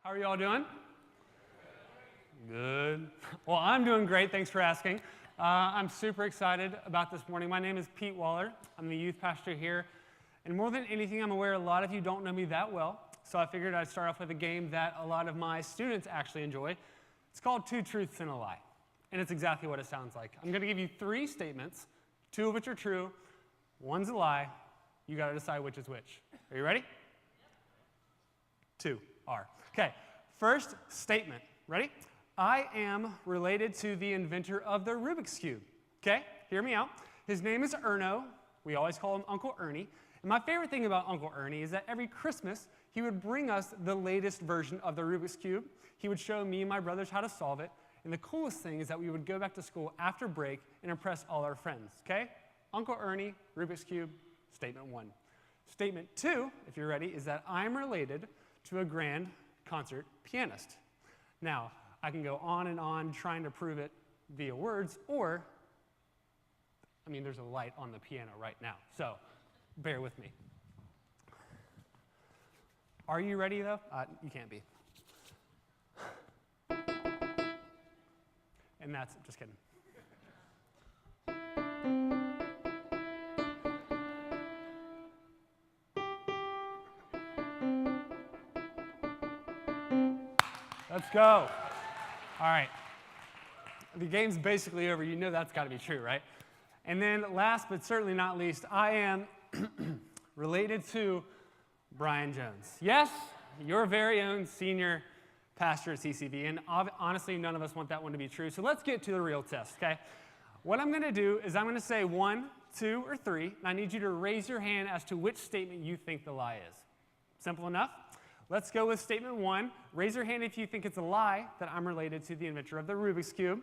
How are you all doing? Good. Well, I'm doing great. Thanks for asking. I'm super excited about this morning. My name is Pete Waller. I'm the youth pastor here. And more than anything, I'm aware a lot of you don't know me that well. So I figured I'd start off with a game that a lot of my students actually enjoy. It's called Two Truths and a Lie. And it's exactly what it sounds like. I'm going to give you three statements, two of which are true, one's a lie. You got to decide which is which. Are you ready? Two are. Okay, first statement. Ready? I am related to the inventor of the Rubik's Cube. Okay, hear me out. His name is Erno. We always call him Uncle Ernie. And my favorite thing about Uncle Ernie is that every Christmas, he would bring us the latest version of the Rubik's Cube. He would show me and my brothers how to solve it. And the coolest thing is that we would go back to school after break and impress all our friends. Okay? Uncle Ernie, Rubik's Cube, statement one. Statement two, if you're ready, is that I'm related to a grand concert pianist. Now, I can go on and on trying to prove it via words, or, there's a light on the piano right now, so bear with me. Are you ready, though? You can't be. And that's, just kidding. Let's go. All right. The game's basically over. You know that's got to be true, right? And then last but certainly not least, I am related to Brian Jones. Yes, your very own senior pastor at CCV. And honestly, none of us want that one to be true. So let's get to the real test, okay? What I'm going to do is I'm going to say 1, 2, or 3, and I need you to raise your hand as to which statement you think the lie is. Simple enough? Let's go with statement 1. Raise your hand if you think it's a lie that I'm related to the inventor of the Rubik's Cube.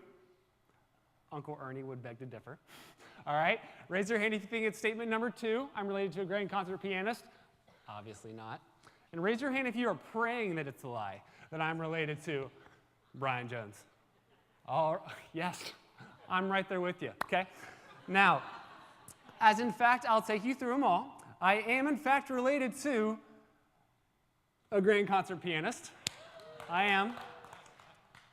Uncle Ernie would beg to differ. All right. Raise your hand if you think it's statement number 2. I'm related to a grand concert pianist. Obviously not. And raise your hand if you are praying that it's a lie, that I'm related to Brian Jones. Yes, I'm right there with you, okay? Now, as in fact, I'll take you through them all. I am in fact related to a grand concert pianist. I am.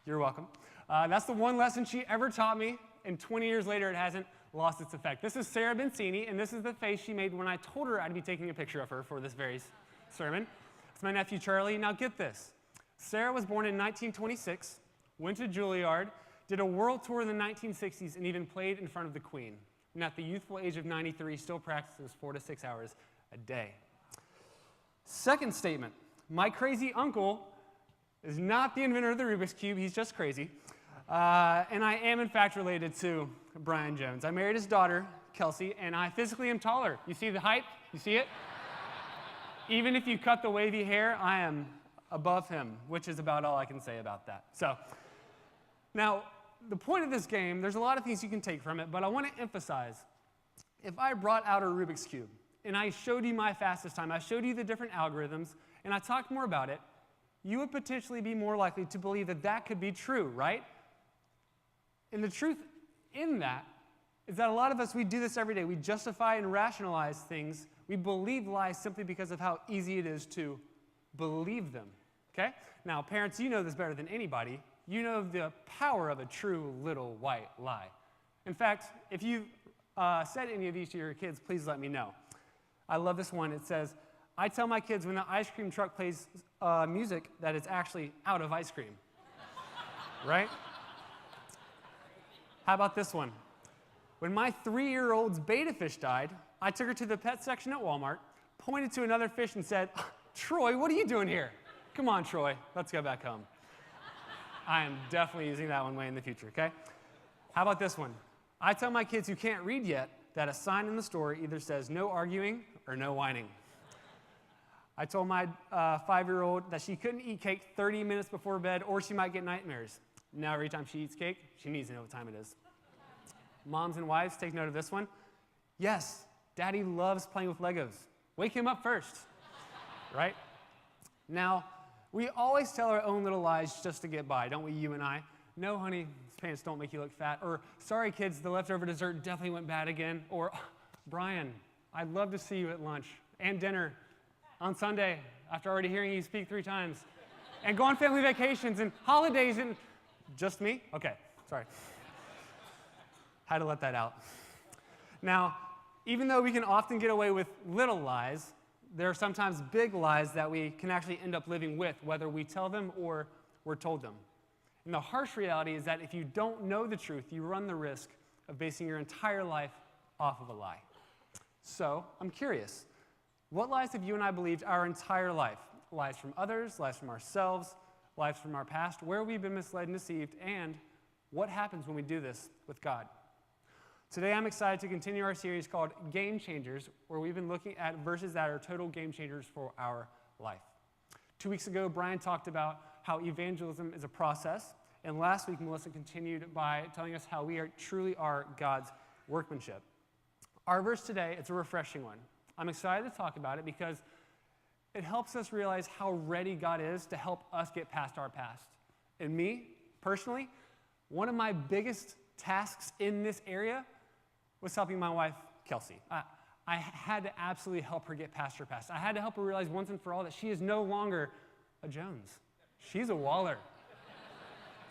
You're welcome. That's the one lesson she ever taught me, and 20 years later it hasn't lost its effect. This is Sarah Bensini, and this is the face she made when I told her I'd be taking a picture of her for this very sermon. It's my nephew Charlie. Now get this. Sarah was born in 1926, went to Juilliard, did a world tour in the 1960s, and even played in front of the Queen. And at the youthful age of 93, still practices 4 to 6 hours a day. Second statement. My crazy uncle is not the inventor of the Rubik's Cube. He's just crazy. And I am, in fact, related to Brian Jones. I married his daughter, Kelsey, and I physically am taller. You see the height? You see it? Even if you cut the wavy hair, I am above him, which is about all I can say about that. So, now, the point of this game, there's a lot of things you can take from it, but I want to emphasize, if I brought out a Rubik's Cube, and I showed you my fastest time, I showed you the different algorithms, and I talked more about it, you would potentially be more likely to believe that that could be true, right? And the truth in that is that a lot of us, we do this every day. We justify and rationalize things. We believe lies simply because of how easy it is to believe them, okay? Now, parents, you know this better than anybody. You know the power of a true little white lie. In fact, if you've said any of these to your kids, please let me know. I love this one. It says, I tell my kids when the ice cream truck plays music that it's actually out of ice cream. Right? How about this one? When my 3-year-old's betta fish died, I took her to the pet section at Walmart, pointed to another fish and said, Troy, what are you doing here? Come on, Troy, let's go back home. I am definitely using that one way in the future, okay? How about this one? I tell my kids who can't read yet that a sign in the store either says no arguing or no whining. I told my 5-year-old that she couldn't eat cake 30 minutes before bed or she might get nightmares. Now every time she eats cake, she needs to know what time it is. Moms and wives, take note of this one. Yes, Daddy loves playing with Legos. Wake him up first, right? Now, we always tell our own little lies just to get by, don't we, you and I? No, honey, these pants don't make you look fat. Or, sorry, kids, the leftover dessert definitely went bad again. Or, Brian, I'd love to see you at lunch and dinner on Sunday after already hearing you speak 3 times. and go on family vacations and holidays and just me? Okay, sorry. Had to let that out. Now, even though we can often get away with little lies, there are sometimes big lies that we can actually end up living with, whether we tell them or we're told them. And the harsh reality is that if you don't know the truth, you run the risk of basing your entire life off of a lie. So, I'm curious, what lies have you and I believed our entire life? Lies from others, lies from ourselves, lies from our past, where we've been misled and deceived, and what happens when we do this with God? Today, I'm excited to continue our series called Game Changers, where we've been looking at verses that are total game changers for our life. 2 weeks ago, Brian talked about how evangelism is a process, and last week, Melissa continued by telling us how we truly are God's workmanship. Our verse today, it's a refreshing one. I'm excited to talk about it because it helps us realize how ready God is to help us get past our past. And me, personally, one of my biggest tasks in this area was helping my wife, Kelsey. I had to absolutely help her get past her past. I had to help her realize once and for all that she is no longer a Jones. She's a Waller.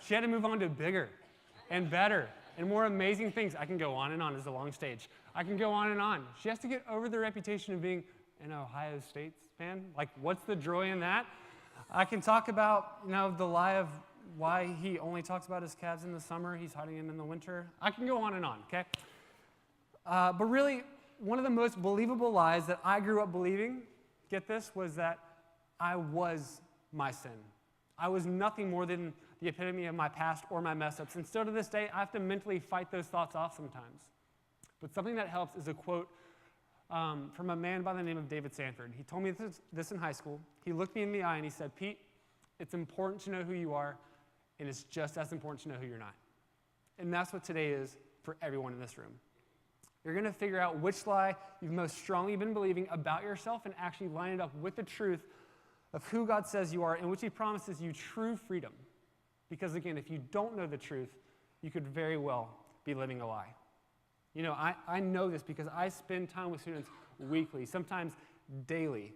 She had to move on to bigger and better and more amazing things. I can go on and on. It's a long stage. I can go on and on. She has to get over the reputation of being an Ohio State fan. Like, what's the joy in that? I can talk about, the lie of why he only talks about his calves in the summer. He's hiding them in the winter. I can go on and on, okay? But really, one of the most believable lies that I grew up believing, get this, was that I was my sin. I was nothing more than the epitome of my past or my mess-ups. And still to this day, I have to mentally fight those thoughts off sometimes. But something that helps is a quote from a man by the name of David Sanford. He told me this in high school. He looked me in the eye and he said, "Pete, it's important to know who you are, and it's just as important to know who you're not." And that's what today is for everyone in this room. You're going to figure out which lie you've most strongly been believing about yourself and actually line it up with the truth of who God says you are, in which he promises you true freedom. Because again, if you don't know the truth, you could very well be living a lie. I know this because I spend time with students weekly, sometimes daily,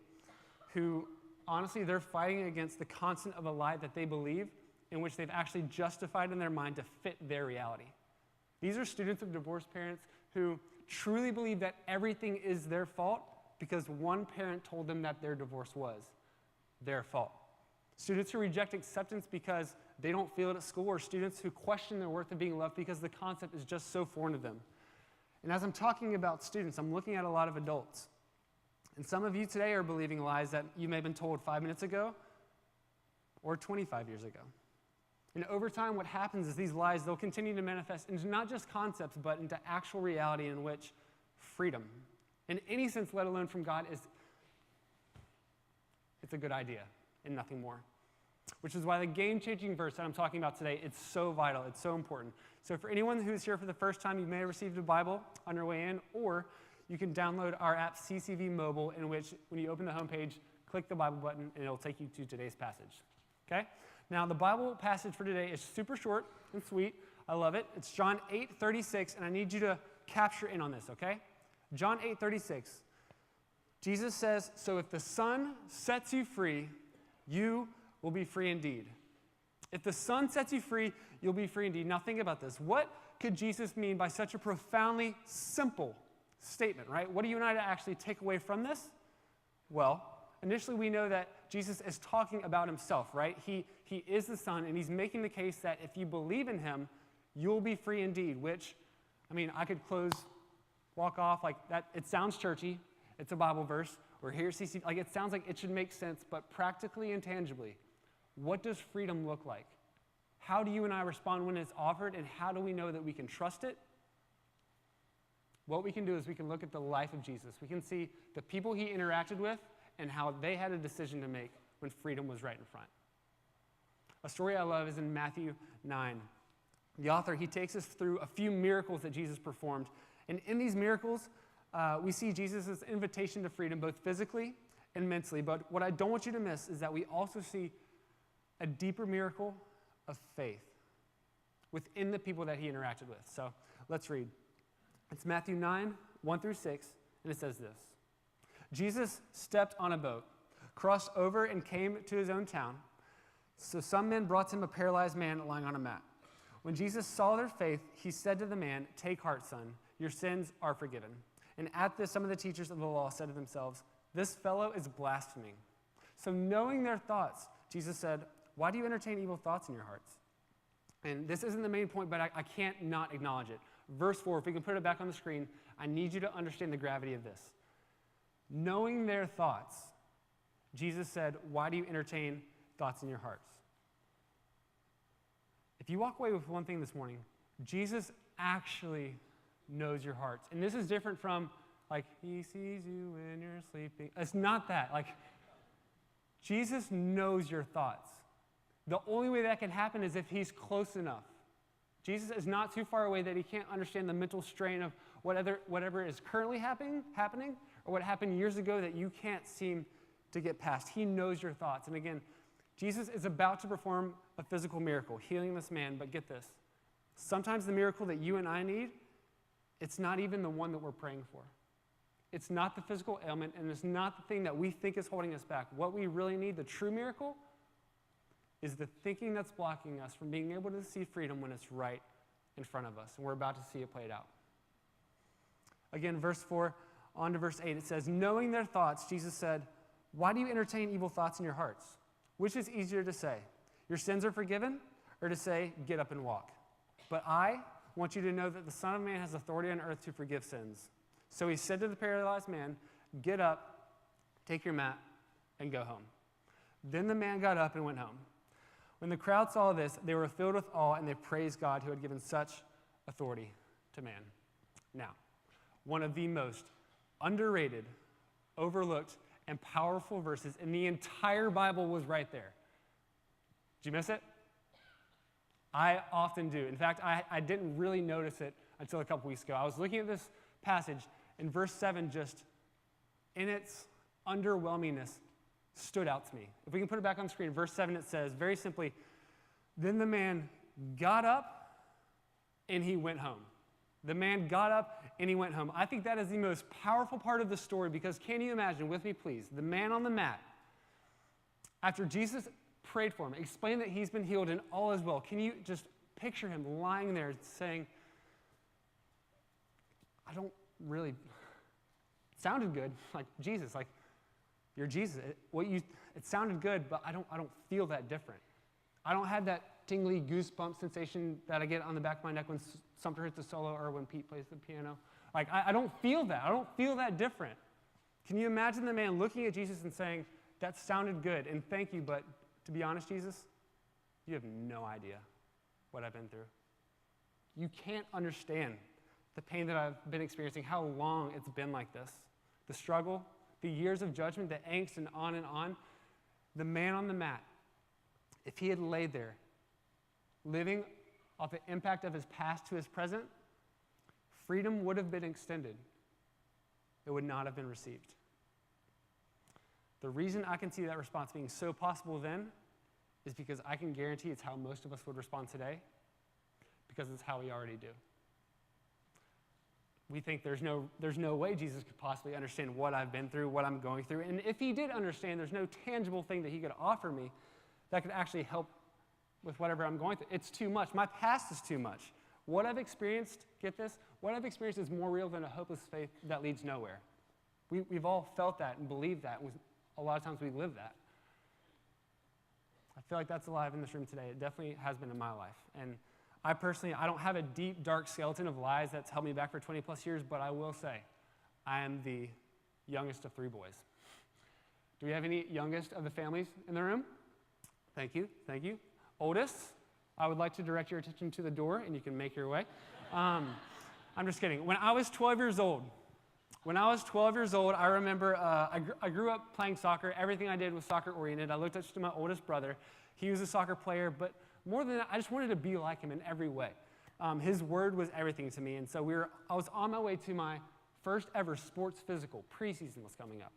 who honestly, they're fighting against the constant of a lie that they believe, in which they've actually justified in their mind to fit their reality. These are students of divorced parents who truly believe that everything is their fault because one parent told them that their divorce was their fault. Students who reject acceptance because they don't feel it at school, or students who question their worth of being loved because the concept is just so foreign to them. And as I'm talking about students, I'm looking at a lot of adults. And some of you today are believing lies that you may have been told 5 minutes ago or 25 years ago. And over time, what happens is these lies, they'll continue to manifest into not just concepts, but into actual reality in which freedom, in any sense, let alone from God, it's a good idea and nothing more. Which is why the game-changing verse that I'm talking about today, it's so vital, it's so important. So for anyone who's here for the first time, you may have received a Bible on your way in, or you can download our app, CCV Mobile, in which when you open the homepage, click the Bible button, and it'll take you to today's passage. Okay? Now, the Bible passage for today is super short and sweet. I love it. It's John 8:36, and I need you to capture in on this, okay? John 8:36. Jesus says, "So if the Son sets you free, you will be free indeed." If the Son sets you free, you'll be free indeed. Now think about this. What could Jesus mean by such a profoundly simple statement, right? What do you and I actually take away from this? Well, initially we know that Jesus is talking about himself, right? He is the Son, and he's making the case that if you believe in him, you'll be free indeed, which, I could walk off like that. It sounds churchy. It's a Bible verse. We're here at CC. It sounds like it should make sense, but practically and tangibly, what does freedom look like? How do you and I respond when it's offered, and how do we know that we can trust it? What we can do is we can look at the life of Jesus. We can see the people he interacted with and how they had a decision to make when freedom was right in front. A story I love is in Matthew 9. The author, he takes us through a few miracles that Jesus performed. And in these miracles, we see Jesus' invitation to freedom, both physically and mentally. But what I don't want you to miss is that we also see a deeper miracle of faith within the people that he interacted with. So let's read. It's Matthew 9, 1-6, and it says this. Jesus stepped on a boat, crossed over, and came to his own town. So some men brought to him a paralyzed man lying on a mat. When Jesus saw their faith, he said to the man, "Take heart, son, your sins are forgiven." And at this, some of the teachers of the law said to themselves, "This fellow is blaspheming." So knowing their thoughts, Jesus said, "Why do you entertain evil thoughts in your hearts?" And this isn't the main point, but I can't not acknowledge it. Verse 4, if we can put it back on the screen, I need you to understand the gravity of this. Knowing their thoughts, Jesus said, "Why do you entertain thoughts in your hearts?" If you walk away with one thing this morning, Jesus actually knows your hearts. And this is different from, like, he sees you when you're sleeping. It's not that. Like, Jesus knows your thoughts. The only way that can happen is if he's close enough. Jesus is not too far away that he can't understand the mental strain of whatever is currently happening or what happened years ago that you can't seem to get past. He knows your thoughts. And again, Jesus is about to perform a physical miracle, healing this man, but get this. Sometimes the miracle that you and I need, it's not even the one that we're praying for. It's not the physical ailment, and it's not the thing that we think is holding us back. What we really need, the true miracle, is the thinking that's blocking us from being able to see freedom when it's right in front of us, and we're about to see it played out. Again, verse 4, on to verse 8, it says, knowing their thoughts, Jesus said, "Why do you entertain evil thoughts in your hearts? Which is easier to say, your sins are forgiven, or to say, get up and walk? But I want you to know that the Son of Man has authority on earth to forgive sins." So he said to the paralyzed man, "Get up, take your mat, and go home." Then the man got up and went home. When the crowd saw this, they were filled with awe, and they praised God who had given such authority to man. Now, one of the most underrated, overlooked, and powerful verses in the entire Bible was right there. Did you miss it? I often do. In fact, I didn't really notice it until a couple weeks ago. I was looking at this passage, and verse 7 just, in its underwhelmingness, stood out to me. If we can put it back on the screen, verse 7, it says, very simply, then the man got up and he went home. The man got up and he went home. I think that is the most powerful part of the story, because can you imagine with me, please, the man on the mat, after Jesus prayed for him, explained that he's been healed and all is well. Can you just picture him lying there saying, I don't really, it sounded good, like Jesus, like, you're Jesus. It sounded good, but I don't feel that different. I don't have that tingly goosebump sensation that I get on the back of my neck when Sumter hits a solo or when Pete plays the piano. Like, I don't feel that. I don't feel that different. Can you imagine the man looking at Jesus and saying, that sounded good, and thank you, but to be honest, Jesus, you have no idea what I've been through. You can't understand the pain that I've been experiencing, how long it's been like this, the struggle, the years of judgment, the angst, and on and on. The man on the mat, if he had laid there, living off the impact of his past to his present, freedom would have been extended. It would not have been received. The reason I can see that response being so possible then is because I can guarantee it's how most of us would respond today, because it's how we already do. We think there's no way Jesus could possibly understand what I've been through, what I'm going through. And if he did understand, there's no tangible thing that he could offer me that could actually help with whatever I'm going through. It's too much. My past is too much. What I've experienced, get this, what I've experienced is more real than a hopeless faith that leads nowhere. We've all felt that and believed that. A lot of times we live that. I feel like that's alive in this room today. It definitely has been in my life. And I don't have a deep, dark skeleton of lies that's held me back for 20 plus years, but I will say, I am the youngest of 3 boys. Do we have any youngest of the families in the room? Thank you, thank you. Oldest, I would like to direct your attention to the door, and you can make your way. I'm just kidding. When I was 12 years old, I remember I grew up playing soccer. Everything I did was soccer-oriented. I looked up to my oldest brother. He was a soccer player, but more than that, I just wanted to be like him in every way. His word was everything to me, and so I was on my way to my first ever sports physical. Preseason was coming up,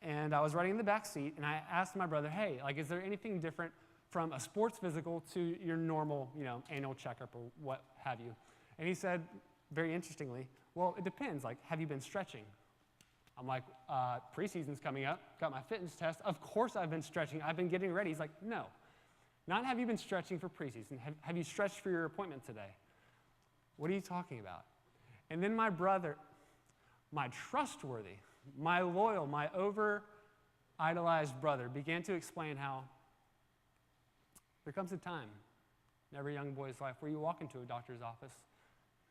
and I was riding in the back seat, and I asked my brother, "Hey, like, is there anything different from a sports physical to your normal, annual checkup or what have you?" And he said, very interestingly, "Well, it depends. Like, have you been stretching?" I'm like, preseason's coming up. Got my fitness test. Of course I've been stretching. I've been getting ready. He's like, "No." Not have you been stretching for preseason. Have you stretched for your appointment today? What are you talking about? And then my brother, my trustworthy, my loyal, my over-idolized brother began to explain how there comes a time in every young boy's life where you walk into a doctor's office,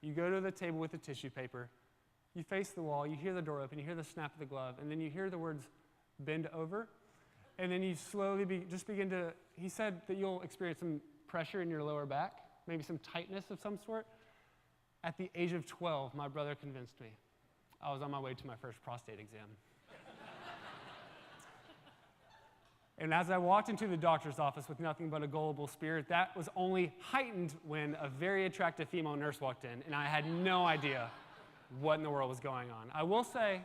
you go to the table with the tissue paper, you face the wall, you hear the door open, you hear the snap of the glove, and then you hear the words, bend over, and then you slowly begin to, he said that you'll experience some pressure in your lower back, maybe some tightness of some sort. At the age of 12, my brother convinced me. I was on my way to my first prostate exam. And as I walked into the doctor's office with nothing but a gullible spirit, that was only heightened when a very attractive female nurse walked in, and I had no idea what in the world was going on. I will say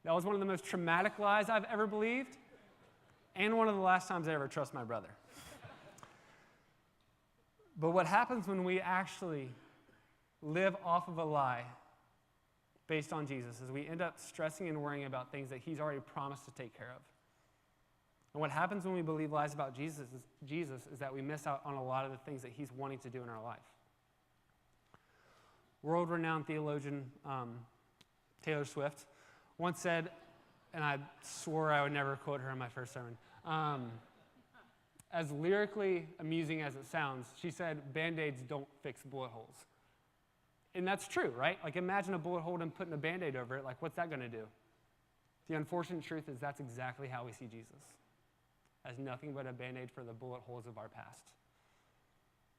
that was one of the most traumatic lies I've ever believed, and one of the last times I ever trust my brother. But what happens when we actually live off of a lie based on Jesus is we end up stressing and worrying about things that he's already promised to take care of. And what happens when we believe lies about Jesus is that we miss out on a lot of the things that he's wanting to do in our life. World-renowned theologian Taylor Swift once said, and I swore I would never quote her in my first sermon, as lyrically amusing as it sounds, she said, Band-Aids don't fix bullet holes. And that's true, right? Like, imagine a bullet hole and putting a Band-Aid over it. Like, what's that going to do? The unfortunate truth is that's exactly how we see Jesus, as nothing but a Band-Aid for the bullet holes of our past.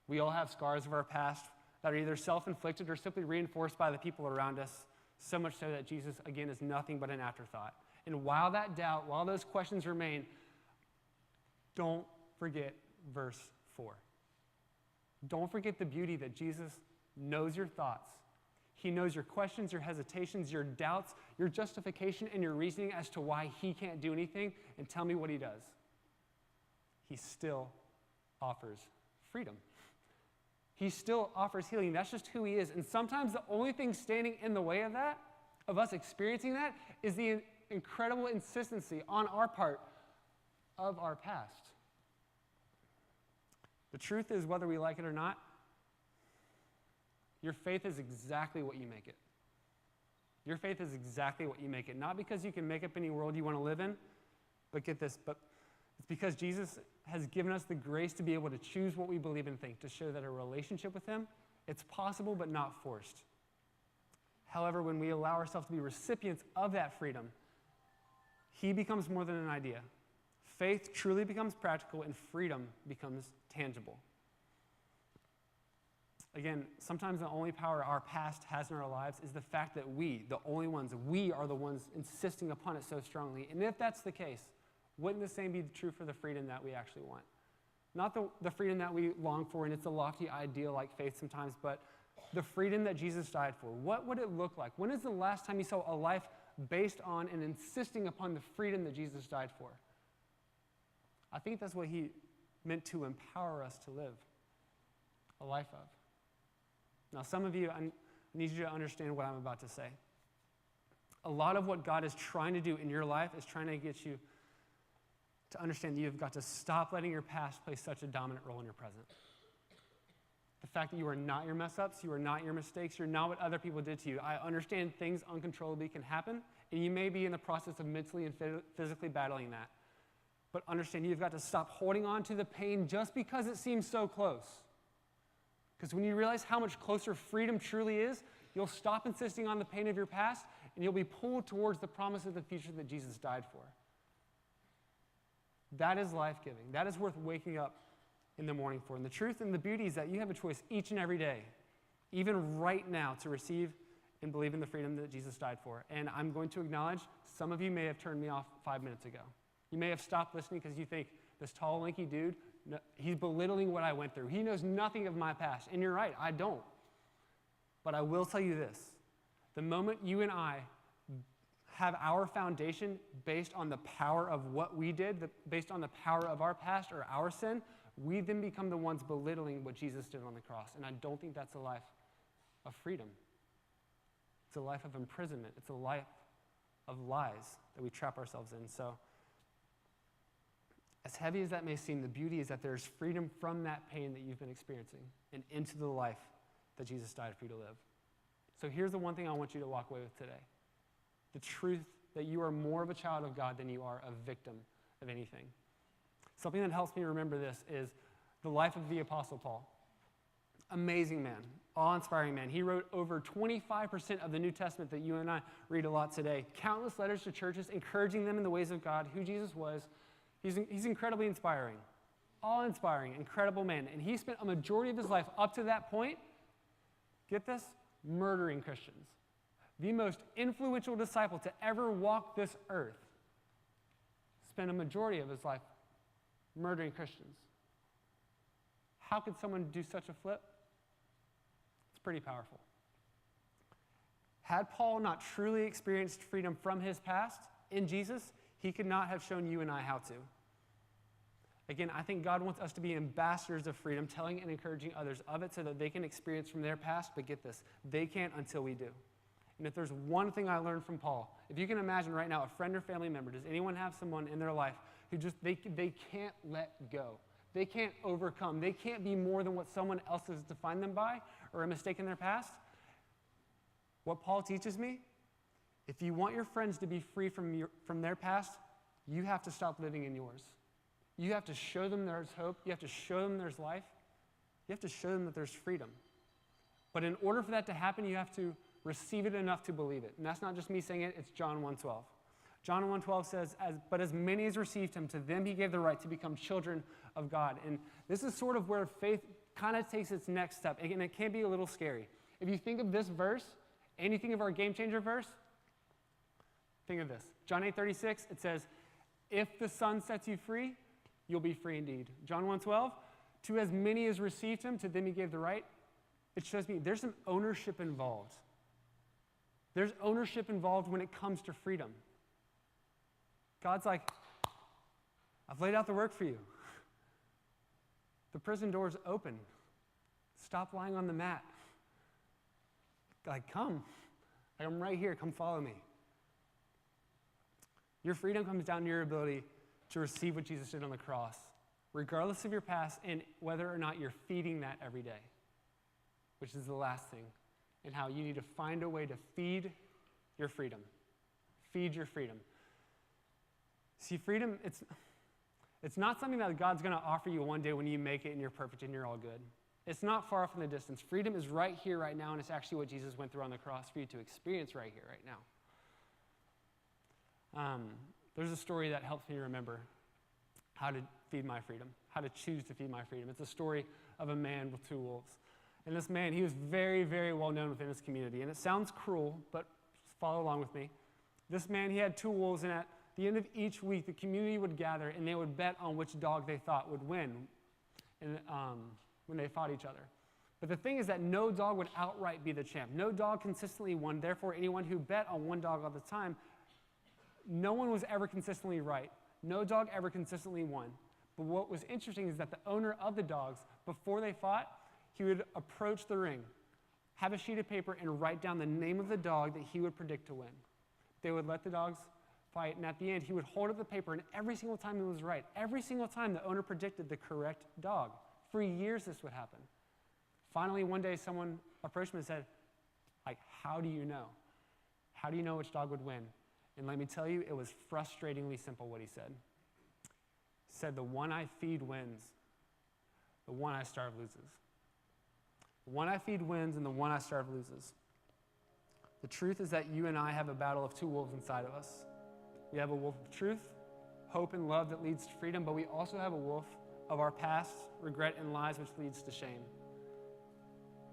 We all have scars of our past that are either self-inflicted or simply reinforced by the people around us, so much so that Jesus, again, is nothing but an afterthought. And while that doubt, while those questions remain, don't forget verse 4. Don't forget the beauty that Jesus knows your thoughts. He knows your questions, your hesitations, your doubts, your justification, and your reasoning as to why he can't do anything, and tell me what he does. He still offers freedom. He still offers healing. That's just who he is. And sometimes the only thing standing in the way of that, of us experiencing that, is the incredible insistency on our part of our past. The truth is, whether we like it or not, your faith is exactly what you make it. Your faith is exactly what you make it. Not because you can make up any world you want to live in, but get this, but it's because Jesus has given us the grace to be able to choose what we believe and think, to show that a relationship with him, it's possible but not forced. However, when we allow ourselves to be recipients of that freedom, he becomes more than an idea. Faith truly becomes practical and freedom becomes tangible. Again, sometimes the only power our past has in our lives is the fact that we are the ones insisting upon it so strongly. And if that's the case, wouldn't the same be true for the freedom that we actually want? Not the freedom that we long for, and it's a lofty ideal like faith sometimes, but the freedom that Jesus died for. What would it look like? When is the last time you saw a life based on and insisting upon the freedom that Jesus died for? I think that's what he meant to empower us to live a life of. Now, some of you, I need you to understand what I'm about to say. A lot of what God is trying to do in your life is trying to get you to understand that you've got to stop letting your past play such a dominant role in your present. The fact that you are not your mess-ups, you are not your mistakes, you're not what other people did to you. I understand things uncontrollably can happen, and you may be in the process of mentally and physically battling that. But understand you've got to stop holding on to the pain just because it seems so close. Because when you realize how much closer freedom truly is, you'll stop insisting on the pain of your past, and you'll be pulled towards the promise of the future that Jesus died for. That is life-giving. That is worth waking up in the morning for. And the truth and the beauty is that you have a choice each and every day, even right now, to receive and believe in the freedom that Jesus died for. And I'm going to acknowledge some of you may have turned me off 5 minutes ago. You may have stopped listening because you think, this tall, lanky dude, he's belittling what I went through. He knows nothing of my past. And you're right, I don't. But I will tell you this. The moment you and I have our foundation based on the power of what we did, based on the power of our past or our sin, we then become the ones belittling what Jesus did on the cross. And I don't think that's a life of freedom. It's a life of imprisonment. It's a life of lies that we trap ourselves in. So As heavy as that may seem, the beauty is that there's freedom from that pain that you've been experiencing and into the life that Jesus died for you to live. So here's the one thing I want you to walk away with today. The truth that you are more of a child of God than you are a victim of anything. Something that helps me remember this is the life of the Apostle Paul. Amazing man, awe-inspiring man. He wrote over 25% of the New Testament that you and I read a lot today. Countless letters to churches, encouraging them in the ways of God, who Jesus was. He's incredibly inspiring, awe-inspiring, incredible man. And he spent a majority of his life up to that point, get this, murdering Christians. The most influential disciple to ever walk this earth spent a majority of his life murdering Christians. How could someone do such a flip? It's pretty powerful. Had Paul not truly experienced freedom from his past in Jesus, he could not have shown you and I how to. Again, I think God wants us to be ambassadors of freedom, telling and encouraging others of it so that they can experience from their past, but get this, they can't until we do. And if there's one thing I learned from Paul, if you can imagine right now a friend or family member, does anyone have someone in their life who just, they can't let go? They can't overcome. They can't be more than what someone else has defined them by or a mistake in their past? What Paul teaches me, if you want your friends to be free from their past, you have to stop living in yours. You have to show them there's hope. You have to show them there's life. You have to show them that there's freedom. But in order for that to happen, you have to receive it enough to believe it. And that's not just me saying it, it's John 1:12. John 1:12 says, but as many as received him, to them he gave the right to become children of God. And this is sort of where faith kind of takes its next step. And it can be a little scary. If you think of this verse, and you think of our game changer verse, think of this. John 8:36, it says, if the Son sets you free, you'll be free indeed. John 1:12, to as many as received him, to them he gave the right. It shows me there's some ownership involved. There's ownership involved when it comes to freedom. God's like, I've laid out the work for you. The prison door's open. Stop lying on the mat. Like, come. I'm right here. Come follow me. Your freedom comes down to your ability to receive what Jesus did on the cross, regardless of your past and whether or not you're feeding that every day, which is the last thing, and how you need to find a way to feed your freedom. Feed your freedom. See, freedom, it's not something that God's going to offer you one day when you make it and you're perfect and you're all good. It's not far off in the distance. Freedom is right here, right now, and it's actually what Jesus went through on the cross for you to experience right here, right now. There's a story that helps me remember how to feed my freedom, how to choose to feed my freedom. It's a story of a man with two wolves. And this man, he was very, very well known within his community. And it sounds cruel, but follow along with me. This man, he had two wolves, and at the end of each week, the community would gather, and they would bet on which dog they thought would win when they fought each other. But the thing is that no dog would outright be the champ. No dog consistently won. Therefore, anyone who bet on one dog all the time, no one was ever consistently right. No dog ever consistently won. But what was interesting is that the owner of the dogs, before they fought, he would approach the ring, have a sheet of paper, and write down the name of the dog that he would predict to win. They would let the dogs fight, and at the end, he would hold up the paper, and every single time he was right. Every single time the owner predicted the correct dog. For years, this would happen. Finally, one day, someone approached him and said, how do you know? How do you know which dog would win? And let me tell you, it was frustratingly simple what he said. He said, the one I feed wins. The one I starve loses. The one I feed wins, and the one I starve loses. The truth is that you and I have a battle of two wolves inside of us. We have a wolf of truth, hope, and love that leads to freedom, but we also have a wolf of our past, regret, and lies, which leads to shame.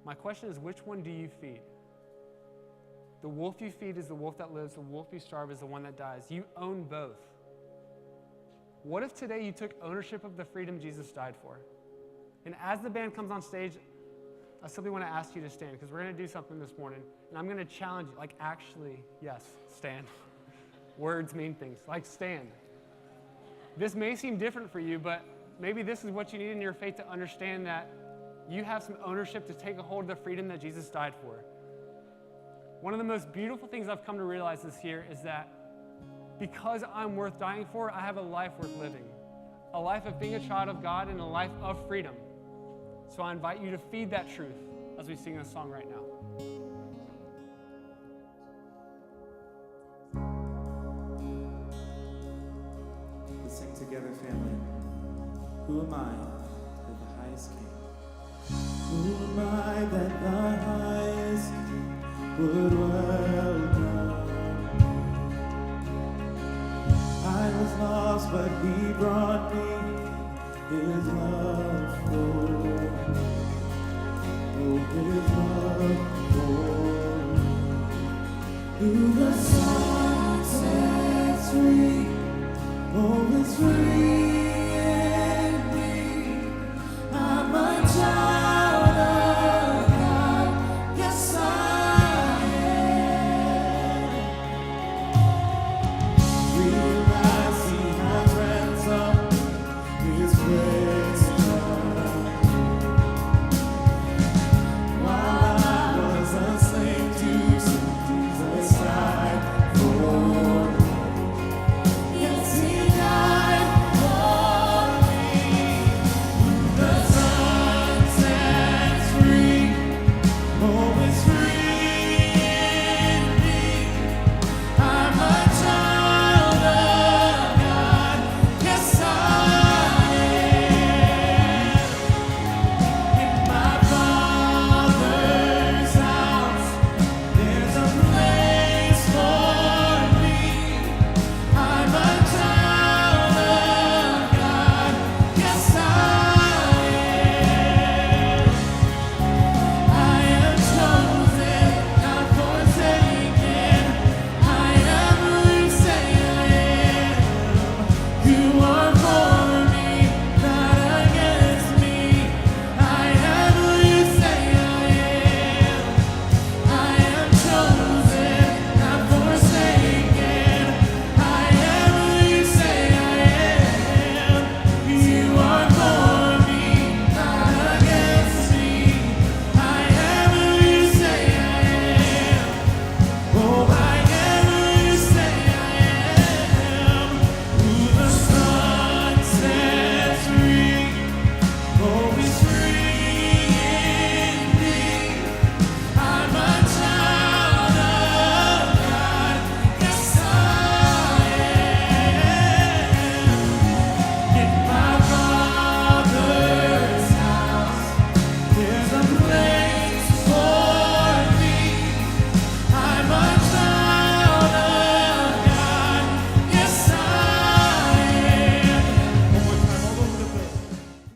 My question is, which one do you feed? The wolf you feed is the wolf that lives. The wolf you starve is the one that dies. You own both. What if today you took ownership of the freedom Jesus died for? And as the band comes on stage, I simply want to ask you to stand, because we're going to do something this morning, and I'm going to challenge you, actually, yes, stand. Words mean things, stand. This may seem different for you, but maybe this is what you need in your faith to understand that you have some ownership to take a hold of the freedom that Jesus died for. One of the most beautiful things I've come to realize this year is that because I'm worth dying for, I have a life worth living. a life of being a child of God and a life of freedom. So I invite you to feed that truth as we sing this song right now. Let's sing together, family. Who am I that the highest king? Who am I that the highest would welcome? I was lost, but he brought me his love.